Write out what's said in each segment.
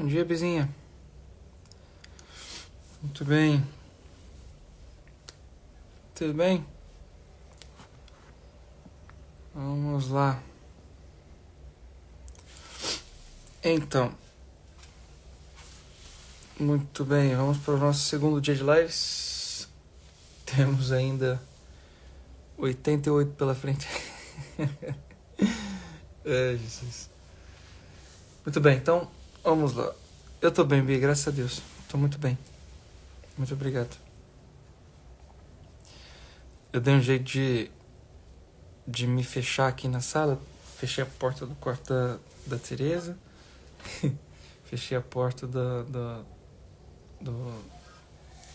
Bom dia, Bezinha. Muito bem. Tudo bem? Vamos lá. Então, muito bem. Vamos para o nosso segundo dia de lives. Temos ainda 88 pela frente. Jesus. Muito bem, então, vamos lá. Eu tô bem, Bi, graças a Deus. Tô muito bem. Muito obrigado. Eu dei um jeito de me fechar aqui na sala. Fechei a porta do quarto da Tereza. Fechei a porta do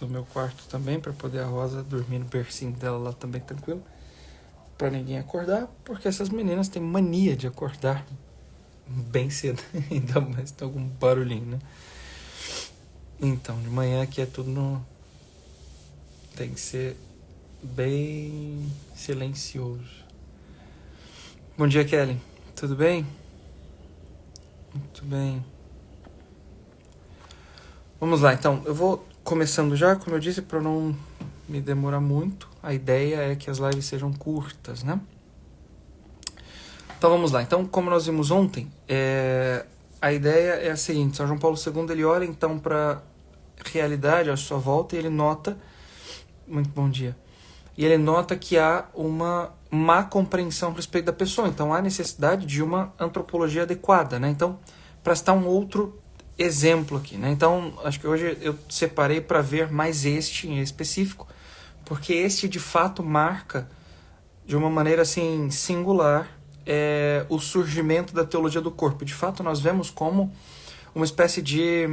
meu quarto também, para poder a Rosa dormir no bercinho dela lá também tranquilo, para ninguém acordar, porque essas meninas têm mania de acordar bem cedo, ainda mais tem algum barulhinho, né? Então, de manhã aqui é tudo tem que ser bem silencioso. Bom dia, Kelly. Tudo bem? Muito bem. Vamos lá, então. Eu vou começando já, como eu disse, para não me demorar muito. A ideia é que as lives sejam curtas, né? Então vamos lá. Então, como nós vimos ontem, a ideia é a seguinte: São João Paulo II ele olha então para a realidade à sua volta e ele nota, muito bom dia, e ele nota que há uma má compreensão a respeito da pessoa. Então há necessidade de uma antropologia adequada, né? Então, para citar um outro exemplo aqui, né? Então, acho que hoje eu separei para ver mais este em específico, porque este de fato marca de uma maneira assim singular o surgimento da teologia do corpo. De fato, nós vemos como uma espécie de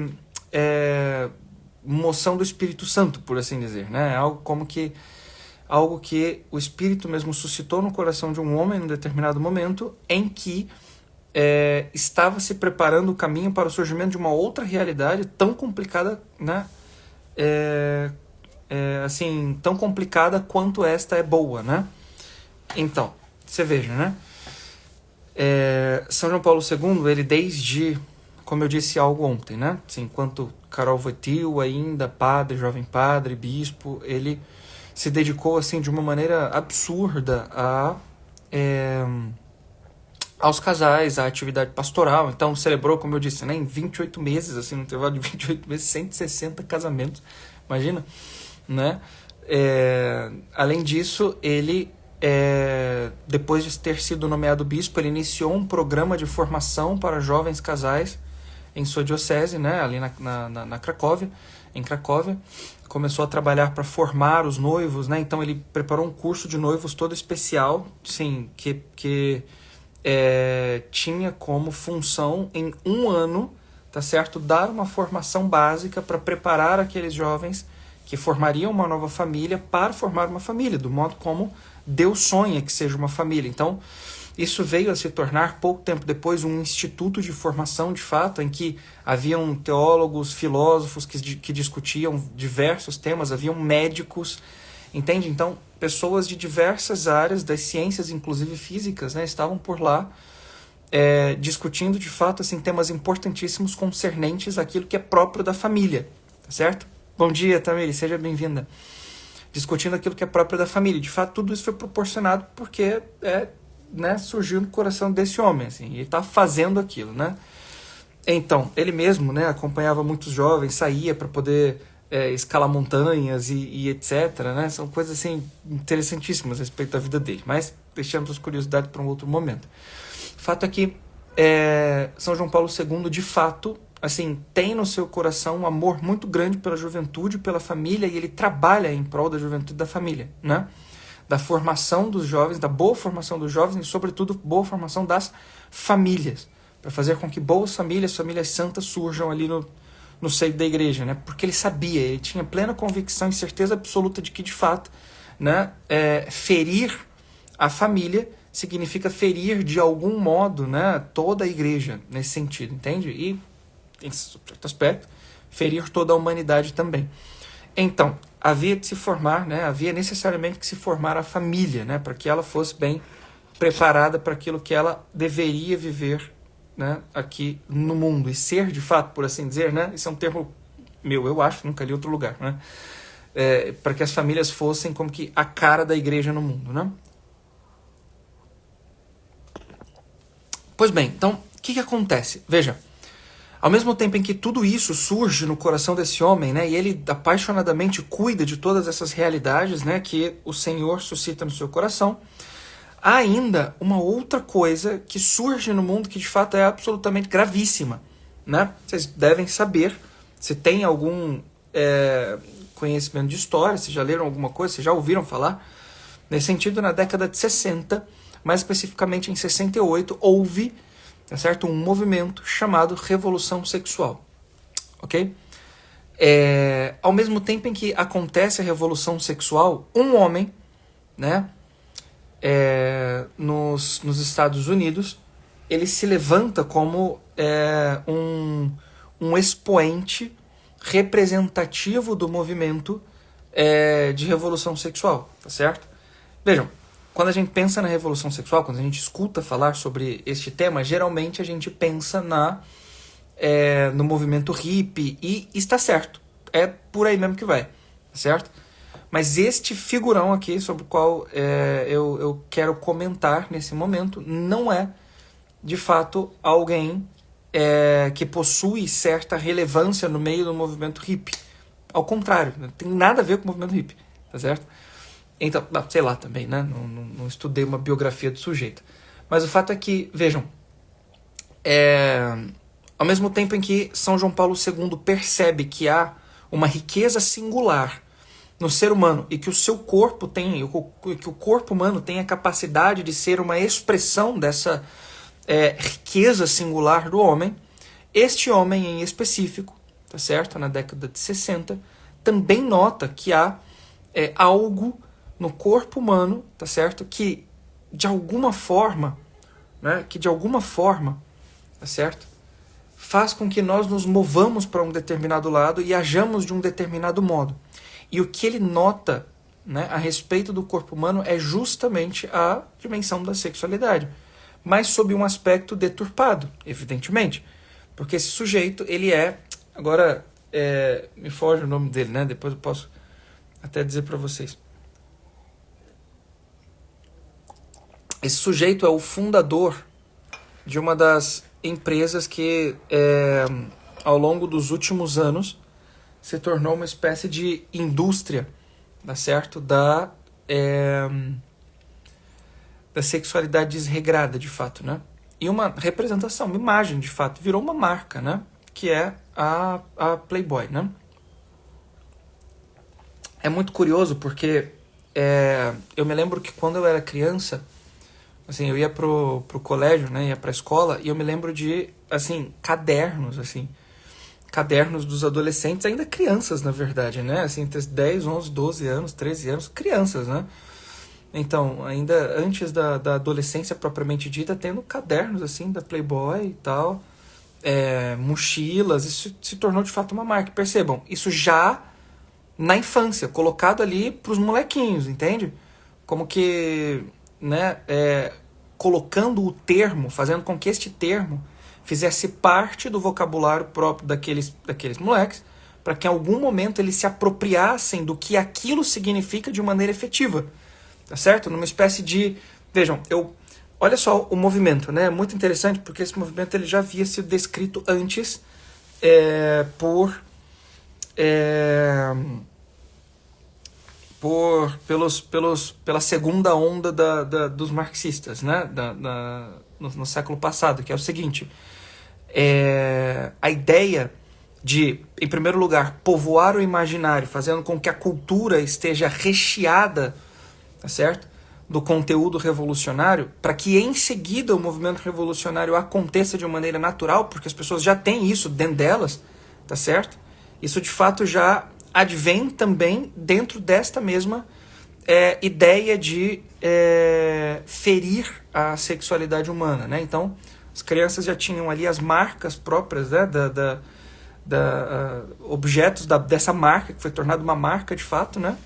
moção do Espírito Santo, por assim dizer, né? Algo que o Espírito mesmo suscitou no coração de um homem em um determinado momento, em que estava se preparando o caminho para o surgimento de uma outra realidade tão complicada, né? Assim, tão complicada quanto esta é boa, né? Então, você veja, né? São João Paulo II, ele desde, como eu disse algo ontem, né? Assim, enquanto Carol Wojtyła, ainda padre, jovem padre, bispo, ele se dedicou assim de uma maneira absurda aos casais, à atividade pastoral. Então celebrou, como eu disse, né, em 28 meses, assim, no intervalo de 28 meses, 160 casamentos. Imagina, né? Além disso, ele, depois de ter sido nomeado bispo, ele iniciou um programa de formação para jovens casais em sua diocese, né, ali na Cracóvia, em Cracóvia. Começou a trabalhar para formar os noivos, né? Então ele preparou um curso de noivos todo especial, sim, que tinha como função em um ano, tá certo, dar uma formação básica para preparar aqueles jovens que formariam uma nova família para formar uma família, do modo como Deus sonha que seja uma família. Então isso veio a se tornar, pouco tempo depois, um instituto de formação, de fato, em que haviam teólogos, filósofos que discutiam diversos temas, haviam médicos, entende? Então, pessoas de diversas áreas, das ciências, inclusive físicas, né, estavam por lá discutindo, de fato, assim, temas importantíssimos concernentes àquilo que é próprio da família, tá certo? Bom dia, Tamiri, seja bem-vinda. Discutindo aquilo que é próprio da família. De fato, tudo isso foi proporcionado porque né, surgiu no coração desse homem, assim, e ele está fazendo aquilo, né? Então, ele mesmo, né, acompanhava muitos jovens, saía para poder escalar montanhas e etc, né? São coisas assim interessantíssimas a respeito da vida dele, mas deixamos as curiosidades para um outro momento. O fato é que São João Paulo II, de fato, assim, tem no seu coração um amor muito grande pela juventude, pela família, e ele trabalha em prol da juventude e da família, né? Da formação dos jovens, da boa formação dos jovens e, sobretudo, boa formação das famílias, para fazer com que boas famílias, famílias santas, surjam ali no seio da igreja, né? Porque ele sabia, ele tinha plena convicção e certeza absoluta de que, de fato, né, ferir a família significa ferir, de algum modo, né, toda a igreja, nesse sentido, entende? E, em certo aspecto, ferir toda a humanidade também. Então, havia que se formar, né? Havia necessariamente que se formar a família, né? Para que ela fosse bem preparada para aquilo que ela deveria viver né, aqui no mundo. E ser, de fato, por assim dizer, né, isso é um termo meu, eu acho, nunca li em outro lugar, né, para que as famílias fossem como que a cara da igreja no mundo, né? Pois bem, então, o que acontece? Veja, ao mesmo tempo em que tudo isso surge no coração desse homem, né, e ele apaixonadamente cuida de todas essas realidades, né, que o Senhor suscita no seu coração, há ainda uma outra coisa que surge no mundo que de fato é absolutamente gravíssima, né? Vocês devem saber, se tem algum conhecimento de história, se já leram alguma coisa, se já ouviram falar, nesse sentido, na década de 60, mais especificamente em 68, houve, tá certo, um movimento chamado Revolução Sexual, ok? Ao mesmo tempo em que acontece a Revolução Sexual, um homem, né, nos Estados Unidos, ele se levanta como um expoente representativo do movimento de revolução sexual, tá certo? Vejam, quando a gente pensa na revolução sexual, quando a gente escuta falar sobre este tema, geralmente a gente pensa no movimento hippie, e está certo, é por aí mesmo que vai, tá certo? Mas este figurão aqui, sobre o qual eu quero comentar nesse momento, não é, de fato, alguém que possui certa relevância no meio do movimento hippie. Ao contrário, não tem nada a ver com o movimento hippie, tá certo? Então, sei lá também, né? Não estudei uma biografia do sujeito. Mas o fato é que, vejam, ao mesmo tempo em que São João Paulo II percebe que há uma riqueza singular no ser humano e que o seu corpo que o corpo humano tem a capacidade de ser uma expressão dessa riqueza singular do homem, este homem em específico, tá certo? Na década de 60, também nota que há algo no corpo humano, tá certo? Que de alguma forma, né? Tá certo? Faz com que nós nos movamos para um determinado lado e hajamos de um determinado modo. E o que ele nota, né, a respeito do corpo humano é justamente a dimensão da sexualidade, mas sob um aspecto deturpado, evidentemente. Porque esse sujeito, ele agora me foge o nome dele, né? Depois eu posso até dizer para vocês. Esse sujeito é o fundador de uma das empresas que, ao longo dos últimos anos, se tornou uma espécie de indústria, tá certo? Da sexualidade desregrada, de fato, né? E uma representação, uma imagem, de fato, virou uma marca, né? Que é a Playboy, né? É muito curioso porque eu me lembro que quando eu era criança, assim, eu ia pro colégio, né? Ia pra escola, e eu me lembro de, assim, cadernos dos adolescentes, ainda crianças, na verdade, né? Assim, entre 10, 11, 12 anos, 13 anos, crianças, né? Então, ainda antes da adolescência propriamente dita, tendo cadernos, assim, da Playboy e tal, mochilas, isso se tornou, de fato, uma marca. Percebam, isso já na infância, colocado ali pros molequinhos, entende? Como que, né, colocando o termo, fazendo com que este termo fizesse parte do vocabulário próprio daqueles moleques, para que em algum momento eles se apropriassem do que aquilo significa de maneira efetiva, tá certo? Numa espécie de... Vejam, olha só o movimento, né? Muito interessante, porque esse movimento ele já havia sido descrito antes pela segunda onda dos marxistas, né? No século passado, que é o seguinte: a ideia de, em primeiro lugar, povoar o imaginário, fazendo com que a cultura esteja recheada, tá certo, do conteúdo revolucionário, para que em seguida o movimento revolucionário aconteça de uma maneira natural, porque as pessoas já têm isso dentro delas, tá certo? Isso de fato já advém também dentro desta mesma ideia de ferir a sexualidade humana, né? Então, as crianças já tinham ali as marcas próprias, né, objetos dessa marca, que foi tornada uma marca de fato, né?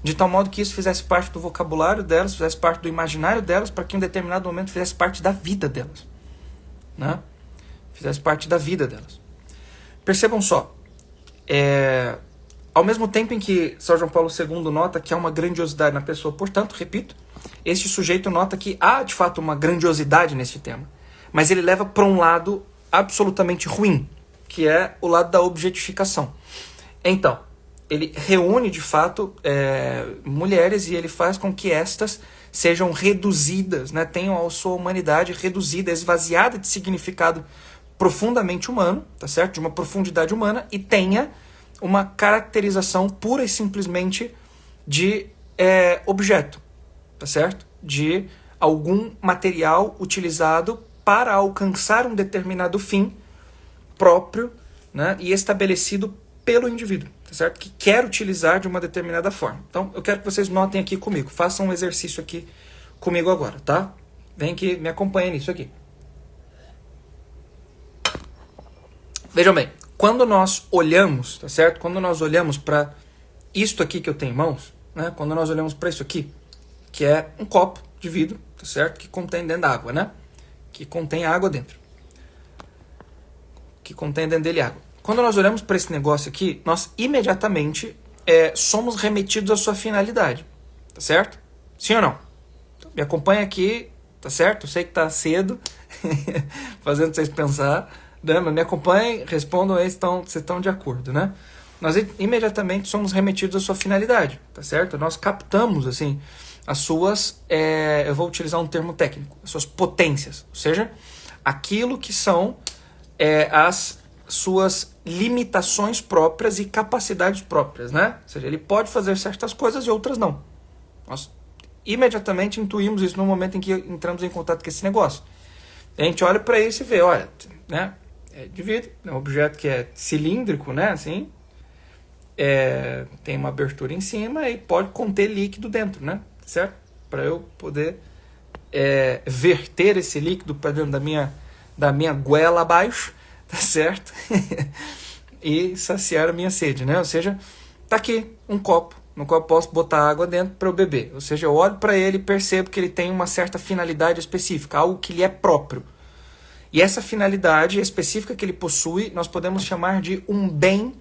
De tal modo que isso fizesse parte do vocabulário delas, fizesse parte do imaginário delas, para que em um determinado momento fizesse parte da vida delas, né? fizesse parte da vida delas. Percebam só, ao mesmo tempo em que São João Paulo II nota que há uma grandiosidade na pessoa, portanto, repito, este sujeito nota que há de fato uma grandiosidade nesse tema, mas ele leva para um lado absolutamente ruim, que é o lado da objetificação. Então, ele reúne de fato mulheres e ele faz com que estas sejam reduzidas, né, tenham a sua humanidade reduzida, esvaziada de significado profundamente humano, tá certo? De uma profundidade humana, e tenha uma caracterização pura e simplesmente de objeto, tá certo? De algum material utilizado para alcançar um determinado fim próprio, né, e estabelecido pelo indivíduo, tá certo? Que quer utilizar de uma determinada forma. Então, eu quero que vocês notem aqui comigo, façam um exercício aqui comigo agora, tá? Vem que me acompanhem nisso aqui. Vejam bem, quando nós olhamos, tá certo? Quando nós olhamos para isto aqui que eu tenho em mãos, né? Quando nós olhamos para isso aqui, que é um copo de vidro, tá certo? Que contém dentro da água, né? Que contém água dentro. Que contém dentro dele água. Quando nós olhamos para esse negócio aqui, nós imediatamente somos remetidos à sua finalidade, tá certo? Sim ou não? Então, me acompanha aqui, tá certo? Eu sei que tá cedo, fazendo vocês pensar, né? Mas me acompanhem, respondam aí se estão de acordo, né? Nós imediatamente somos remetidos à sua finalidade, tá certo? Nós captamos, assim, as suas, eu vou utilizar um termo técnico, as suas potências, ou seja, aquilo que são as suas limitações próprias e capacidades próprias, né? Ou seja, ele pode fazer certas coisas e outras não. Nós imediatamente intuímos isso no momento em que entramos em contato com esse negócio. A gente olha para isso e vê, olha, né? É de vidro, é um objeto que é cilíndrico, né? Assim, tem uma abertura em cima e pode conter líquido dentro, né? Certo? Para eu poder verter esse líquido para dentro da minha goela abaixo, tá certo? E saciar a minha sede, né? Ou seja, tá aqui um copo, no qual eu posso botar água dentro para eu beber. Ou seja, eu olho para ele e percebo que ele tem uma certa finalidade específica, algo que lhe é próprio. E essa finalidade específica que ele possui, nós podemos chamar de um bem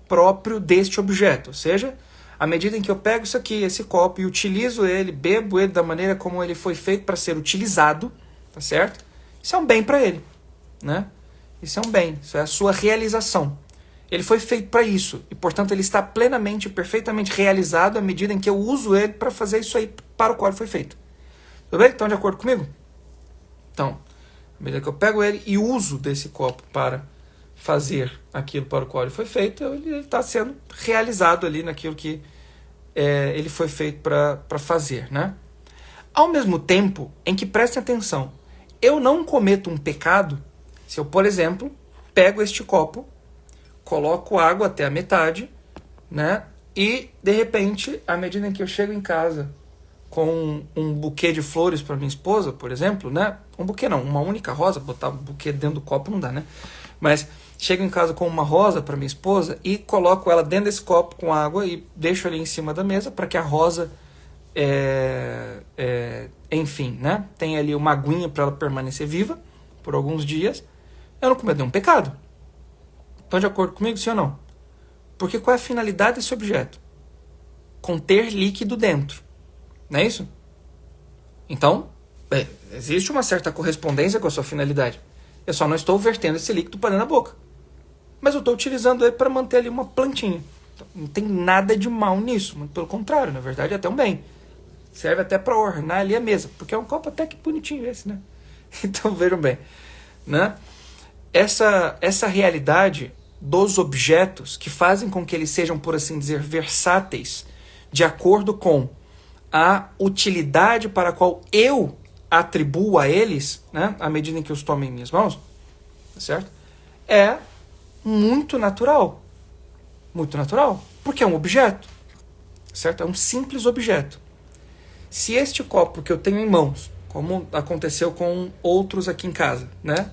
próprio deste objeto. Ou seja, à medida em que eu pego isso aqui, esse copo, e utilizo ele, bebo ele da maneira como ele foi feito para ser utilizado, tá certo? Isso é um bem para ele, né? Isso é um bem, isso é a sua realização. Ele foi feito para isso, e portanto ele está plenamente, perfeitamente realizado à medida em que eu uso ele para fazer isso aí para o qual ele foi feito. Tudo bem? Estão de acordo comigo? Então, à medida que eu pego ele e uso desse copo para fazer aquilo para o qual ele foi feito, ele está sendo realizado ali naquilo que ele foi feito para fazer, né? Ao mesmo tempo em que, prestem atenção, eu não cometo um pecado se eu, por exemplo, pego este copo, coloco água até a metade, né? E, de repente, à medida em que eu chego em casa com um buquê de flores para minha esposa, por exemplo, né? Um buquê não, uma única rosa, botar um buquê dentro do copo não dá, né? Mas chego em casa com uma rosa para minha esposa e coloco ela dentro desse copo com água e deixo ali em cima da mesa para que a rosa, enfim, né? Tenha ali uma aguinha para ela permanecer viva por alguns dias. Eu não cometi um pecado. Estão de acordo comigo, sim ou não? Porque qual é a finalidade desse objeto? Conter líquido dentro. Não é isso? Então, existe uma certa correspondência com a sua finalidade. Eu só não estou vertendo esse líquido para dentro da boca. Mas eu estou utilizando ele para manter ali uma plantinha. Então, não tem nada de mal nisso. Muito pelo contrário, na verdade é até um bem. Serve até para ornar ali a mesa. Porque é um copo até que bonitinho esse, né? Então vejam bem, né? Essa realidade dos objetos que fazem com que eles sejam, por assim dizer, versáteis, de acordo com a utilidade para a qual eu atribuo a eles, né, à medida em que eu os tomo em minhas mãos, tá certo? É muito natural. Muito natural. Porque é um objeto, certo? É um simples objeto. Se este copo que eu tenho em mãos, como aconteceu com outros aqui em casa, né?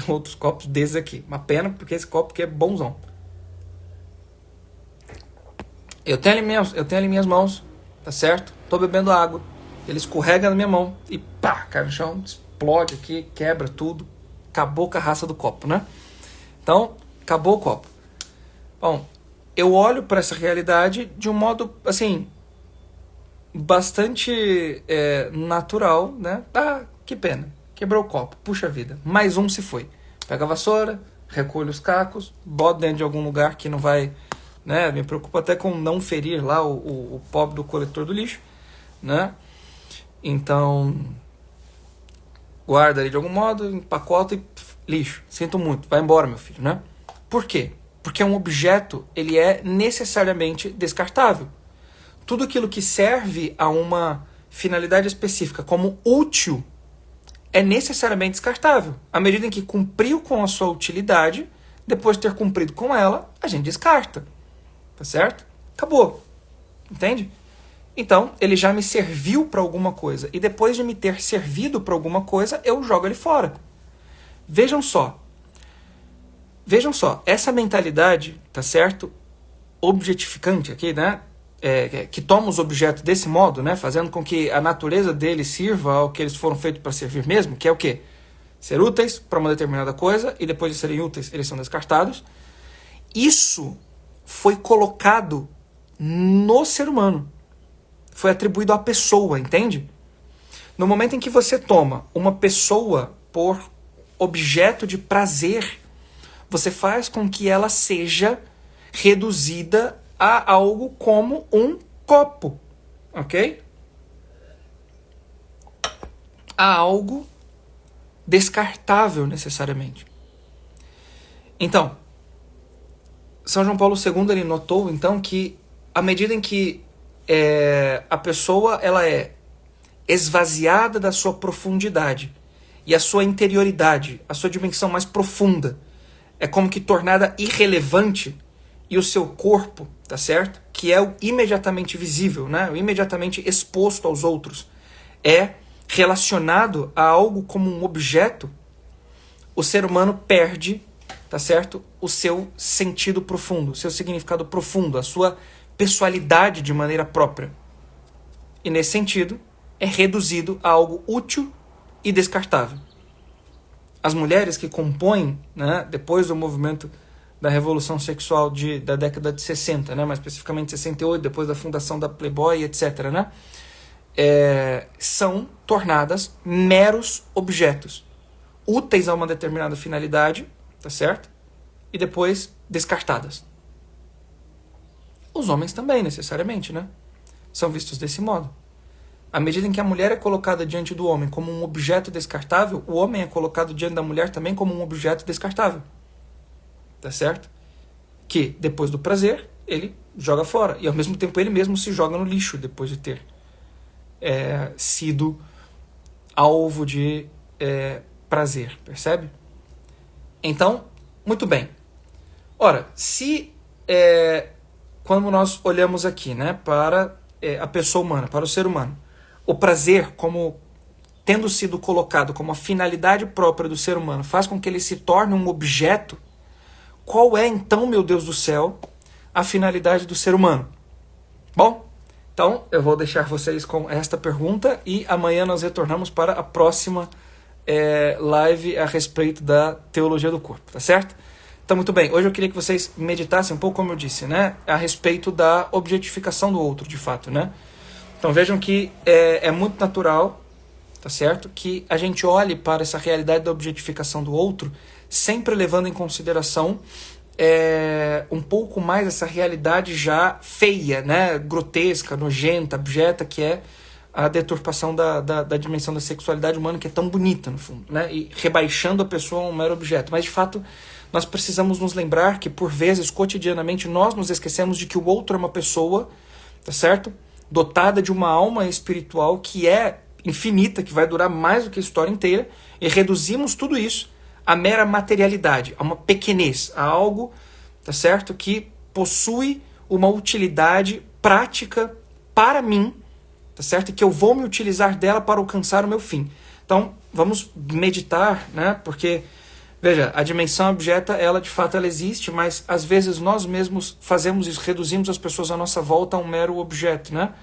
Outros copos desses aqui. Uma pena, porque esse copo aqui é bonzão. Eu tenho ali minhas mãos, tá certo? Tô bebendo água. Ele escorrega na minha mão e pá, cai no chão, explode aqui, quebra tudo, acabou com a raça do copo, né? Então, acabou o copo. Bom, eu olho para essa realidade de um modo, assim, bastante natural, né? Ah, que pena, quebrou o copo, puxa vida, mais um se foi. Pega a vassoura, recolho os cacos, boto dentro de algum lugar que não vai, né? Me preocupo até com não ferir lá o pobre do coletor do lixo, né? Então, guarda ali de algum modo, empacota e lixo. Sinto muito, vai embora, meu filho, né? Por quê? Porque um objeto, ele é necessariamente descartável. Tudo aquilo que serve a uma finalidade específica como útil é necessariamente descartável. À medida em que cumpriu com a sua utilidade, depois de ter cumprido com ela, a gente descarta. Tá certo? Acabou. Entende? Então, ele já me serviu para alguma coisa. E depois de me ter servido para alguma coisa, eu jogo ele fora. Vejam só. Vejam só. Essa mentalidade, tá certo? Objetificante aqui, né? Que toma os objetos desse modo, né? Fazendo com que a natureza deles sirva ao que eles foram feitos para servir mesmo, que é o quê? Ser úteis para uma determinada coisa e depois de serem úteis, eles são descartados. Isso foi colocado no ser humano. Foi atribuído à pessoa, entende? No momento em que você toma uma pessoa por objeto de prazer, você faz com que ela seja reduzida a algo como um copo, ok? A algo descartável necessariamente. Então, São João Paulo II ele notou então que à medida em que a pessoa ela é esvaziada da sua profundidade e a sua interioridade, a sua dimensão mais profunda, é como que tornada irrelevante, e o seu corpo, tá certo? Que é o imediatamente visível, né? O imediatamente exposto aos outros, é relacionado a algo como um objeto, o ser humano perde, tá certo? O seu sentido profundo, o seu significado profundo, a sua pessoalidade de maneira própria. E nesse sentido, é reduzido a algo útil e descartável. As mulheres que compõem, né, depois do movimento da revolução sexual da década de 60, né, mais especificamente 68, depois da fundação da Playboy, etc., né, são tornadas meros objetos, úteis a uma determinada finalidade, tá certo? E depois descartadas. Os homens também, necessariamente, né? São vistos desse modo. À medida em que a mulher é colocada diante do homem como um objeto descartável, o homem é colocado diante da mulher também como um objeto descartável. Tá certo? Que, depois do prazer, ele joga fora. E, ao mesmo tempo, ele mesmo se joga no lixo depois de ter sido alvo de prazer. Percebe? Então, muito bem. Ora, se quando nós olhamos aqui, né, para a pessoa humana, para o ser humano, o prazer, como tendo sido colocado como a finalidade própria do ser humano, faz com que ele se torne um objeto, qual é então, meu Deus do céu, a finalidade do ser humano? Bom, então eu vou deixar vocês com esta pergunta e amanhã nós retornamos para a próxima live a respeito da teologia do corpo, tá certo? Então, muito bem, hoje eu queria que vocês meditassem um pouco, como eu disse, né, a respeito da objetificação do outro, de fato, né? Então vejam que é muito natural, tá certo, que a gente olhe para essa realidade da objetificação do outro, sempre levando em consideração um pouco mais essa realidade já feia, né, grotesca, nojenta, abjeta, que é a deturpação da dimensão da sexualidade humana, que é tão bonita, no fundo, né, e rebaixando a pessoa a um mero objeto. Mas, de fato, nós precisamos nos lembrar que, por vezes, cotidianamente, nós nos esquecemos de que o outro é uma pessoa, tá certo? Dotada de uma alma espiritual que é infinita, que vai durar mais do que a história inteira, e reduzimos tudo isso à mera materialidade, a uma pequenez, a algo, tá certo? Que possui uma utilidade prática para mim, tá certo? E que eu vou me utilizar dela para alcançar o meu fim. Então, vamos meditar, né? Porque veja, a dimensão abjeta, ela de fato ela existe, mas às vezes nós mesmos fazemos isso, reduzimos as pessoas à nossa volta a um mero objeto, né?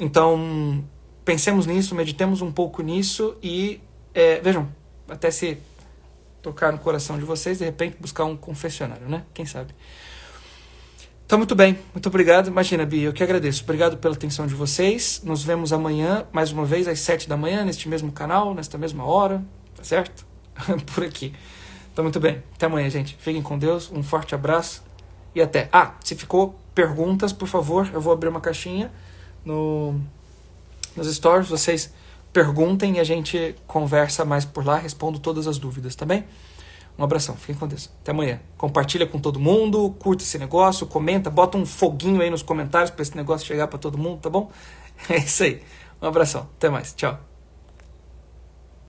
Então, pensemos nisso, meditemos um pouco nisso e vejam, até se tocar no coração de vocês, de repente buscar um confessionário, né? Quem sabe? Então, muito bem, muito obrigado. Imagina, Bia, eu que agradeço. Obrigado pela atenção de vocês. Nos vemos amanhã, mais uma vez, às 7 da manhã, neste mesmo canal, nesta mesma hora, tá certo? Por aqui. Então, muito bem. Até amanhã, gente. Fiquem com Deus, um forte abraço e até. Se ficou perguntas, por favor, eu vou abrir uma caixinha nos stories, vocês perguntem e a gente conversa mais por lá, respondo todas as dúvidas, tá bem? Um abração, fiquem com Deus. Até amanhã. Compartilha com todo mundo, curta esse negócio, comenta, bota um foguinho aí nos comentários para esse negócio chegar para todo mundo, tá bom? É isso aí. Um abração. Até mais. Tchau.